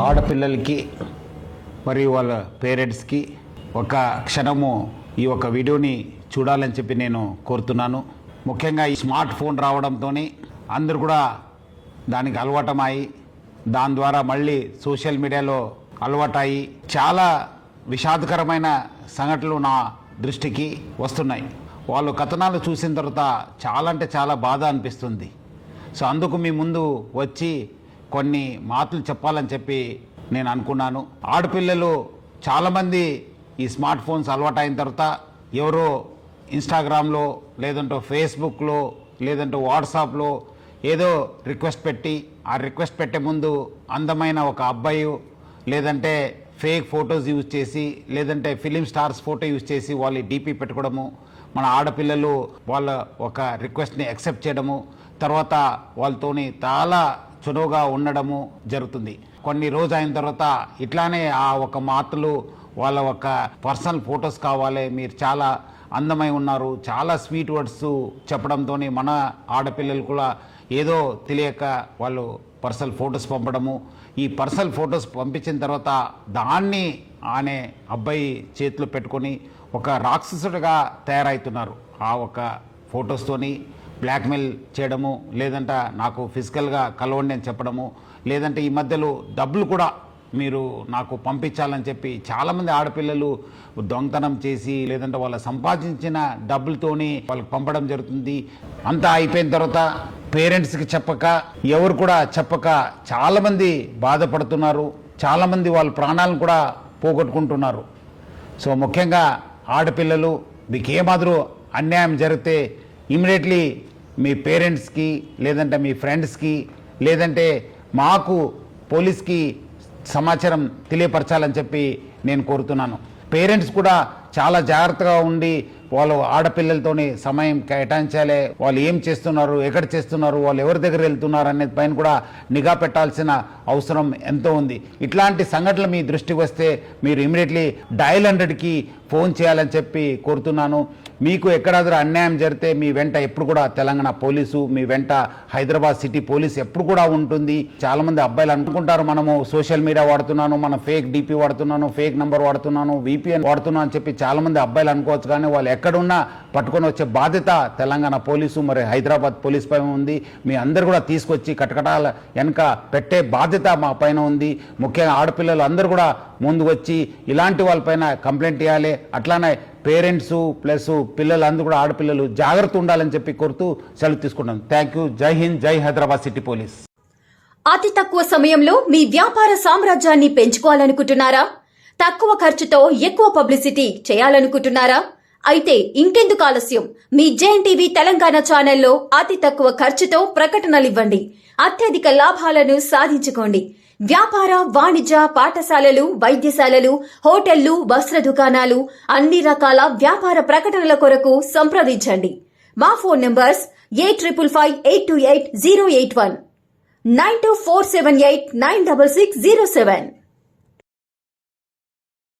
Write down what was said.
ఆడపిల్లలకి మరియు వాళ్ళ పేరెంట్స్కి ఒక క్షణము ఈ ఒక వీడియోని చూడాలని చెప్పి నేను కోరుతున్నాను. ముఖ్యంగా ఈ స్మార్ట్ ఫోన్ రావడంతో అందరూ కూడా దానికి అలవాటమై దాని ద్వారా మళ్ళీ సోషల్ మీడియాలో అలవాటయి చాలా విషాదకరమైన సంఘటనలు నా దృష్టికి వస్తున్నాయి. వాళ్ళు కథనాలు చూసిన తర్వాత చాలా అంటే చాలా బాధ అనిపిస్తుంది. సో అందుకు మీ ముందు వచ్చి కొన్ని మాటలు చెప్పాలని చెప్పి నేను అనుకున్నాను. ఆడపిల్లలు చాలామంది ఈ స్మార్ట్ ఫోన్స్ అలవాటు అయిన తర్వాత ఎవరో ఇన్స్టాగ్రామ్లో లేదంటే ఫేస్బుక్లో లేదంటే వాట్సాప్లో ఏదో రిక్వెస్ట్ పెట్టి ఆ రిక్వెస్ట్ పెట్టే ముందు అందమైన ఒక అబ్బాయి లేదంటే ఫేక్ ఫొటోస్ యూజ్ చేసి లేదంటే ఫిలిం స్టార్స్ ఫోటో యూజ్ చేసి వాళ్ళు డీపీ పెట్టుకోవడము, మన ఆడపిల్లలు వాళ్ళ ఒక రిక్వెస్ట్ని యాక్సెప్ట్ చేయడము, తర్వాత వాళ్ళతోని చాలా చురువుగా ఉండడము జరుగుతుంది. కొన్ని రోజు అయిన తర్వాత ఇట్లానే ఆ ఒక మాటలు వాళ్ళ ఒక పర్సనల్ ఫొటోస్ కావాలి, మీరు చాలా అందమై ఉన్నారు, చాలా స్వీట్ వర్డ్స్ చెప్పడంతో మన ఆడపిల్లలు కూడా ఏదో తెలియక వాళ్ళు పర్సనల్ ఫొటోస్ పంపడము. ఈ పర్సనల్ ఫొటోస్ పంపించిన తర్వాత దాన్ని ఆనే అబ్బాయి చేతిలో పెట్టుకొని ఒక రాక్షసుడిగా తయారవుతున్నారు. ఆ ఒక ఫొటోస్తోని బ్లాక్మెయిల్ చేయడము, లేదంటే నాకు ఫిజికల్గా కలవండి అని చెప్పడము, లేదంటే ఈ మధ్యలో డబ్బులు కూడా మీరు నాకు పంపించాలని చెప్పి చాలామంది ఆడపిల్లలు దొంగతనం చేసి లేదంటే వాళ్ళ సంపాదించిన డబ్బులతోని వాళ్ళకి పంపడం జరుగుతుంది. అంతా అయిపోయిన తర్వాత పేరెంట్స్కి చెప్పక ఎవరు కూడా చెప్పక చాలామంది బాధపడుతున్నారు, చాలామంది వాళ్ళ ప్రాణాలను కూడా పోగొట్టుకుంటున్నారు. సో ముఖ్యంగా ఆడపిల్లలు మీకు ఏమాదిరూ అన్యాయం జరిగితే ఇమీడియట్లీ మీ పేరెంట్స్కి లేదంటే మీ ఫ్రెండ్స్కి లేదంటే మాకు పోలీస్కి సమాచారం తెలియపరచాలని చెప్పి నేను కోరుతున్నాను. పేరెంట్స్ కూడా చాలా జాగ్రత్తగా ఉండి వాళ్ళు ఆడపిల్లలతోని సమయం కేటాయించాలి. వాళ్ళు ఏం చేస్తున్నారు, ఎక్కడ చేస్తున్నారు, వాళ్ళు ఎవరి దగ్గర వెళ్తున్నారు అనే పైన కూడా నిఘా పెట్టాల్సిన అవసరం ఎంతో ఉంది. ఇట్లాంటి సంఘటనలు మీ దృష్టికి వస్తే మీరు ఇమీడియట్లీ డయల్ 100కి ఫోన్ చేయాలని చెప్పి కోరుతున్నాను. మీకు ఎక్కడాదర అన్యాయం జరిగితే మీ వెంట ఎప్పుడు కూడా తెలంగాణ పోలీసు, మీ వెంట హైదరాబాద్ సిటీ పోలీసు ఎప్పుడు కూడా ఉంటుంది. చాలామంది అబ్బాయిలు అనుకుంటారు మనము సోషల్ మీడియా వాడుతున్నాను, మనం ఫేక్ డీపీ వాడుతున్నాను, ఫేక్ నంబర్ వాడుతున్నాను, VPN వాడుతున్నాను అని చెప్పి చాలామంది అబ్బాయిలు అనుకోవచ్చు. కానీ వాళ్ళు ఎక్కడున్నా పట్టుకొని వచ్చే బాధ్యత తెలంగాణ పోలీసు మరి హైదరాబాద్ పోలీస్ పైన ఉంది. మీ అందరు కూడా తీసుకొచ్చి కటకటాల వెనక పెట్టే బాధ్యత మా పైన ఉంది. ముఖ్యంగా ఆడపిల్లలు అందరూ కూడా ముందు వచ్చి ఇలాంటి వాళ్ళపైన కంప్లైంట్ ఇవ్వాలి. అట్లానే పేరెంట్స్ ప్లస్ పిల్లలందరూ కూడా ఆడపిల్లలు జాగ్రత్త ఉండాలని చెప్పి కోరుతూ సెలవు తీసుకుంటాను. Thank you. జై హింద్, జై హైదరాబాద్ సిటీ పోలీస్. అతి తక్కువ సమయంలో మీ వ్యాపార సామ్రాజ్యాన్ని పెంచుకోవాలనుకుంటున్నారా? తక్కువ ఖర్చుతో ఎక్కువ పబ్లిసిటీ చేయాలనుకుంటున్నారా? అయితే ఇంకెందుకు ఆలస్యం? మీ JNTV తెలంగాణ ఛానల్లో అతి తక్కువ ఖర్చుతో ప్రకటనలు ఇవ్వండి, అత్యధిక లాభాలను సాధించుకోండి. వ్యాపార, వాణిజ్య, పాఠశాలలు, వైద్యశాలలు, హోటళ్లు, వస్త్ర దుకాణాలు, అన్ని రకాల వ్యాపార ప్రకటనల కొరకు సంప్రదించండి. మా ఫోన్ నంబర్స్ 8558280881 9247896607.